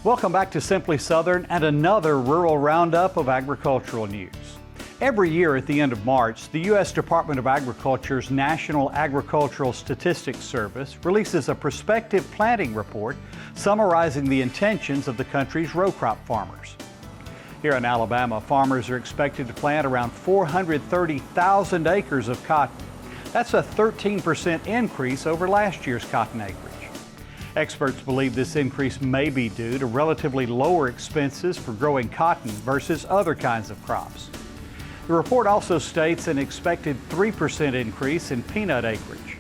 Welcome back to Simply Southern and another Rural Roundup of agricultural news. Every year at the end of March, the U.S. Department of Agriculture's National Agricultural Statistics Service releases a Prospective Planting Report summarizing the intentions of the country's row crop farmers. Here in Alabama, farmers are expected to plant around 430,000 acres of cotton. That's a 13% increase over last year's cotton acreage. Experts believe this increase may be due to relatively lower expenses for growing cotton versus other kinds of crops. The report also states an expected 3% increase in peanut acreage.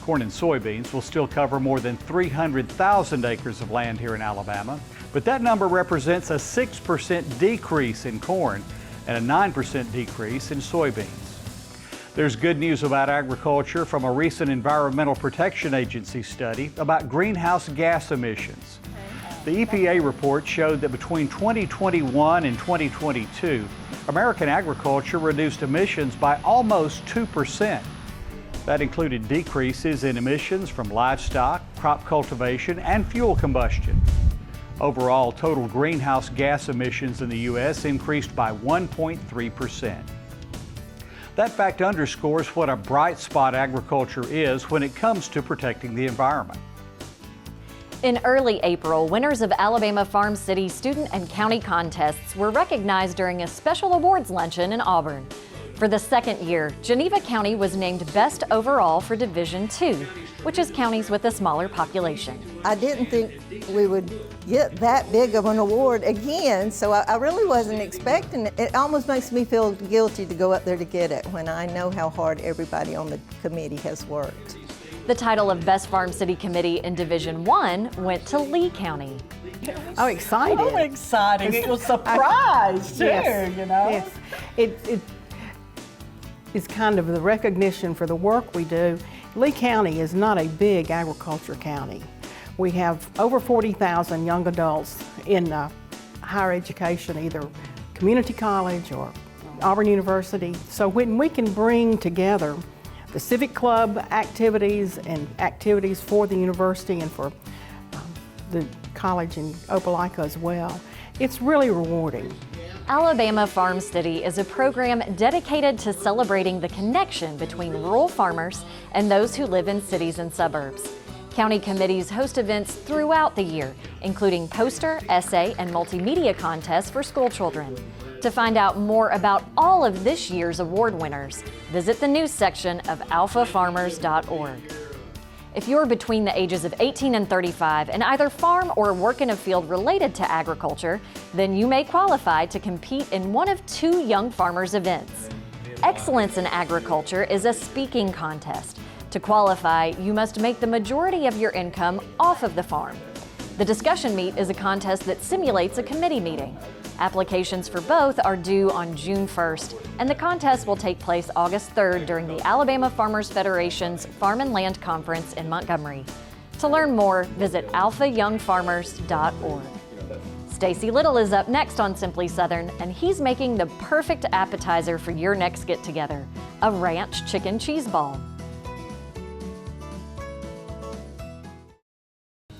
Corn and soybeans will still cover more than 300,000 acres of land here in Alabama, but that number represents a 6% decrease in corn and a 9% decrease in soybeans. There's good news about agriculture from a recent Environmental Protection Agency study about greenhouse gas emissions. The EPA report showed that between 2021 and 2022, American agriculture reduced emissions by almost 2%. That included decreases in emissions from livestock, crop cultivation, and fuel combustion. Overall, total greenhouse gas emissions in the U.S. increased by 1.3%. That fact underscores what a bright spot agriculture is when it comes to protecting the environment. In early April, winners of Alabama Farm City student and county contests were recognized during a special awards luncheon in Auburn. For the second year, Geneva County was named Best Overall for Division II, which is counties with a smaller population. I didn't think we would get that big of an award again, so I really wasn't expecting it. It almost makes me feel guilty to go up there to get it when I know how hard everybody on the committee has worked. The title of Best Farm City Committee in Division I went to Lee County. Oh, excited. Oh, exciting. It was a surprise, too, yes, you know? Yes. It is kind of the recognition for the work we do. Lee County is not a big agriculture county. We have over 40,000 young adults in higher education, either community college or Auburn University. So when we can bring together the civic club activities and activities for the university and for the college in Opelika as well, it's really rewarding. Alabama Farm City is a program dedicated to celebrating the connection between rural farmers and those who live in cities and suburbs. County committees host events throughout the year, including poster, essay, and multimedia contests for school children. To find out more about all of this year's award winners, visit the news section of alphafarmers.org. If you're between the ages of 18 and 35 and either farm or work in a field related to agriculture, then you may qualify to compete in one of two Young Farmers events. Excellence in Agriculture is a speaking contest. To qualify, you must make the majority of your income off of the farm. The Discussion Meet is a contest that simulates a committee meeting. Applications for both are due on June 1st, and the contest will take place August 3rd during the Alabama Farmers Federation's Farm and Land Conference in Montgomery. To learn more, visit alphayoungfarmers.org. Stacy Little is up next on Simply Southern, and he's making the perfect appetizer for your next get-together, a ranch chicken cheese ball.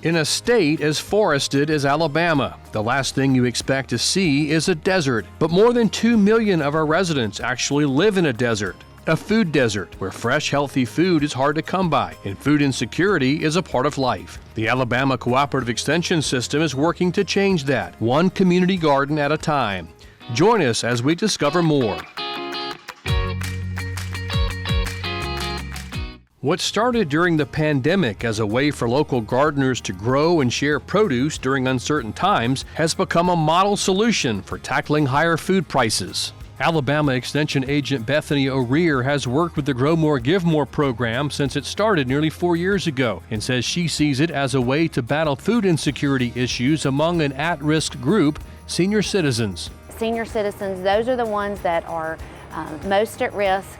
In a state as forested as Alabama, the last thing you expect to see is a desert. But more than 2 million of our residents actually live in a desert. A food desert, where fresh, healthy food is hard to come by, and food insecurity is a part of life. The Alabama Cooperative Extension System is working to change that, one community garden at a time. Join us as we discover more. What started during the pandemic as a way for local gardeners to grow and share produce during uncertain times has become a model solution for tackling higher food prices. Alabama Extension Agent Bethany O'Rear has worked with the Grow More, Give More program since it started nearly 4 years ago and says she sees it as a way to battle food insecurity issues among an at-risk group, senior citizens. Senior citizens, those are the ones that are most at risk.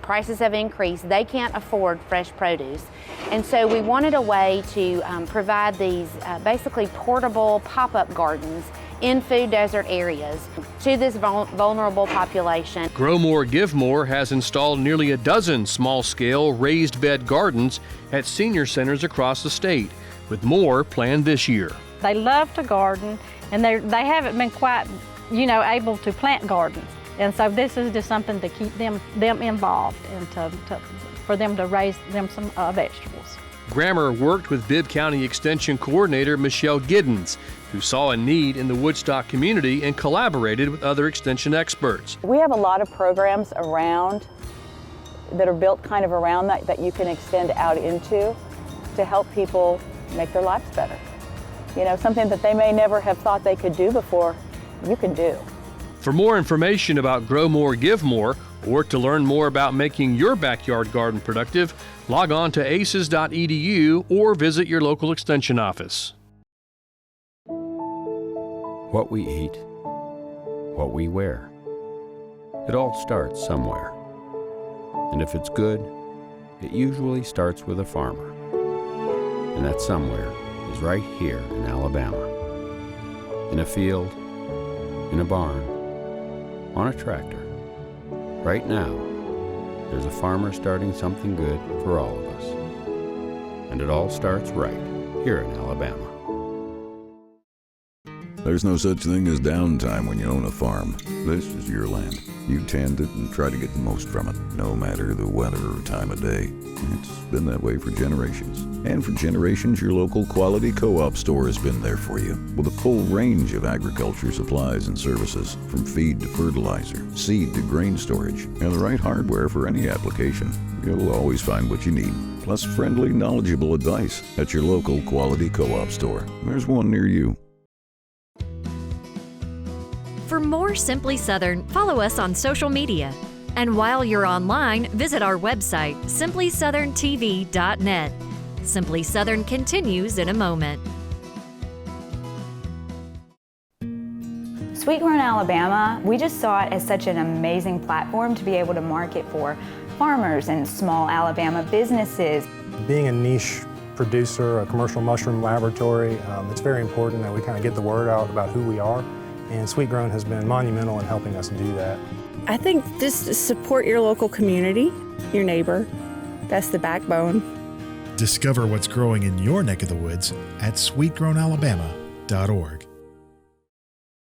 Prices have increased. They can't afford fresh produce. And so we wanted a way to provide these basically portable pop-up gardens in food desert areas to this vulnerable population. Grow More, Give More has installed nearly a dozen small-scale raised bed gardens at senior centers across the state, with more planned this year. They love to garden, and they haven't been quite, able to plant gardens. And so this is just something to keep them involved and for them to raise them some vegetables. Grammer worked with Bibb County Extension Coordinator Michelle Giddens, who saw a need in the Woodstock community and collaborated with other extension experts. We have a lot of programs around that are built kind of around that you can extend out into to help people make their lives better. Something that they may never have thought they could do before, you can do. For more information about Grow More, Give More, or to learn more about making your backyard garden productive, log on to aces.edu or visit your local extension office. What we eat, what we wear, it all starts somewhere. And if it's good, it usually starts with a farmer. And that somewhere is right here in Alabama. In a field, in a barn, on a tractor. Right now, there's a farmer starting something good for all of us. And it all starts right here in Alabama. There's no such thing as downtime when you own a farm. This is your land. You tend it and try to get the most from it, no matter the weather or time of day. It's been that way for generations. And for generations, your local quality co-op store has been there for you, with a full range of agriculture supplies and services, from feed to fertilizer, seed to grain storage, and the right hardware for any application. You'll always find what you need, plus friendly, knowledgeable advice at your local quality co-op store. There's one near you. For more Simply Southern, follow us on social media. And while you're online, visit our website, simplysouthern.tv.net. Simply Southern continues in a moment. Sweet Grown Alabama, we just saw it as such an amazing platform to be able to market for farmers and small Alabama businesses. Being a niche producer, a commercial mushroom laboratory, it's very important that we kind of get the word out about who we are. And Sweet Grown has been monumental in helping us do that. I think just support your local community, your neighbor. That's the backbone. Discover what's growing in your neck of the woods at sweetgrownalabama.org.